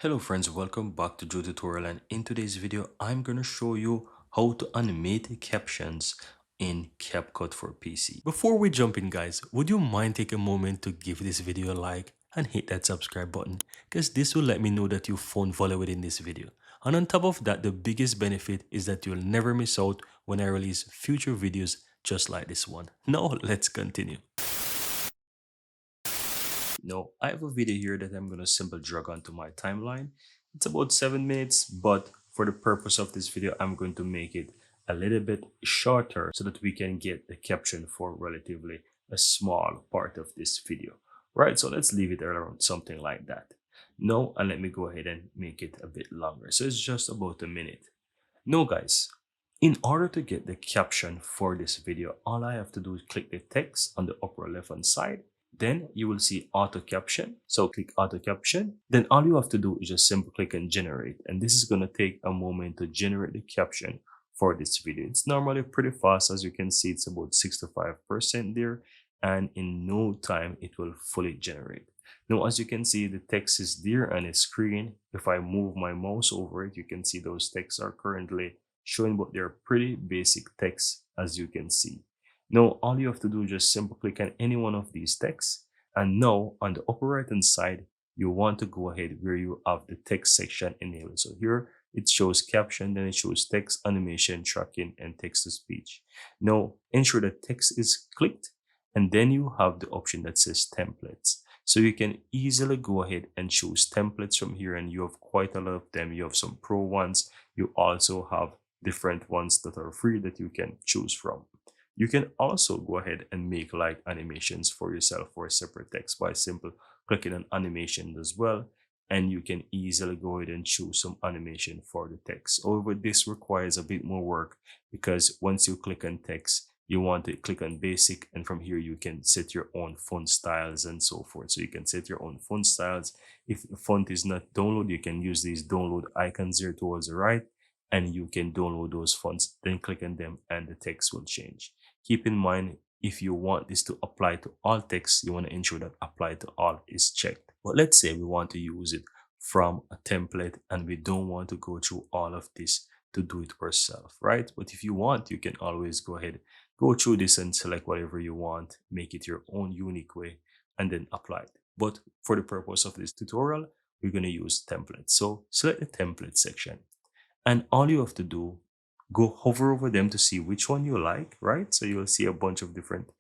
Hello friends, welcome back to Joe Tutorial, and in today's video I'm gonna show you how to animate captions in CapCut for PC. Before we jump in guys, would you mind take a moment to give this video a like and hit that subscribe button, because this will let me know that you found value within this video. And on top of that, the biggest benefit is that you'll never miss out when I release future videos just like this one. Now let's continue. Now, I have a video here that I'm going to simply drag onto my timeline. It's about 7 minutes, but for the purpose of this video, I'm going to make it a little bit shorter so that we can get the caption for relatively a small part of this video. Right, so let's leave it around something like that. Now, and let me go ahead and make it a bit longer. So it's just about a minute. Now, guys, in order to get the caption for this video, all I have to do is click the text on the upper left hand side. Then you will see auto caption. So click auto caption. Then all you have to do is just simply click on generate. And this is going to take a moment to generate the caption for this video. It's normally pretty fast. As you can see, it's about 65% there. And in no time, it will fully generate. Now, as you can see, the text is there on the screen. If I move my mouse over it, you can see those texts are currently showing, but they're pretty basic text, as you can see. Now, all you have to do is just simply click on any one of these texts. And now on the upper right hand side, you want to go ahead where you have the text section enabled. So here it shows caption, then it shows text, animation, tracking, and text to speech. Now, ensure that text is clicked, and then you have the option that says templates. So you can easily go ahead and choose templates from here, and you have quite a lot of them. You have some pro ones. You also have different ones that are free that you can choose from. You can also go ahead and make like animations for yourself for a separate text by simple clicking on animation as well. And you can easily go ahead and choose some animation for the text. However, this requires a bit more work because once you click on text, you want to click on basic, and from here you can set your own font styles and so forth. So you can set your own font styles. If the font is not download, you can use these download icons here towards the right, and you can download those fonts, then click on them and the text will change. Keep in mind, if you want this to apply to all text, you want to ensure that apply to all is checked. But let's say we want to use it from a template and we don't want to go through all of this to do it ourselves, right? But if you want, you can always go ahead, go through this and select whatever you want, make it your own unique way, and then apply it. But for the purpose of this tutorial, we're going to use templates. So select the template section, and all you have to do, go hover over them to see which one you like, right? So you'll see a bunch of different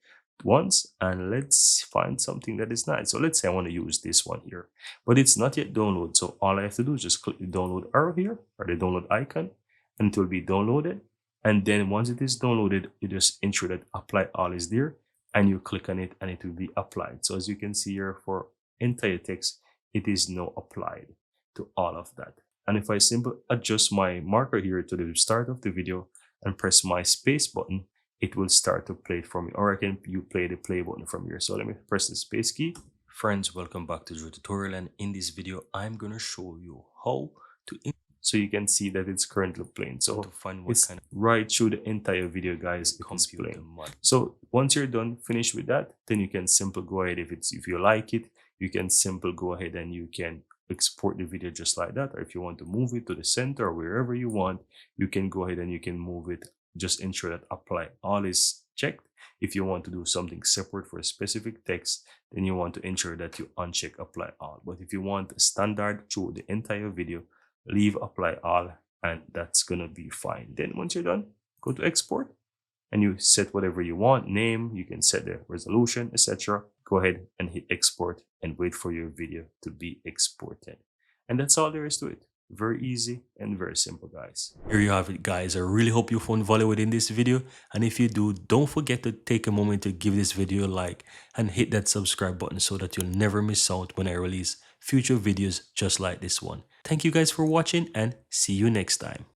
ones, and let's find something that is nice. So let's say I want to use this one here, but it's not yet downloaded. So all I have to do is just click the download arrow here, or the download icon, and it will be downloaded. And then once it is downloaded, you just ensure that apply all is there, and you click on it and it will be applied. So as you can see here, for entire text, it is now applied to all of that. And if I simply adjust my marker here to the start of the video and press my space button, it will start to play it for me, or I can play the play button from here. So let me press the space key. Friends, welcome back to the tutorial, and in this video I'm going to show you how to so you can see that it's currently playing. So to find what it's kind of right through the entire video, guys, it is playing. So once you're done, finish with that, then you can simply go ahead, if you like it, you can simply go ahead and you can export the video just like that. Or if you want to move it to the center or wherever you want, you can go ahead and you can move it. Just ensure that apply all is checked. If you want to do something separate for a specific text, then you want to ensure that you uncheck apply all. But if you want standard through the entire video, leave apply all, and that's gonna be fine. Then once you're done, go to export and you set whatever you want, name, you can set the resolution, etc. Go ahead and hit export and wait for your video to be exported. And that's all there is to it. Very easy and very simple, guys. Here you have it, guys. I really hope you found value within this video. And if you do, don't forget to take a moment to give this video a like and hit that subscribe button so that you'll never miss out when I release future videos just like this one. Thank you guys for watching, and see you next time.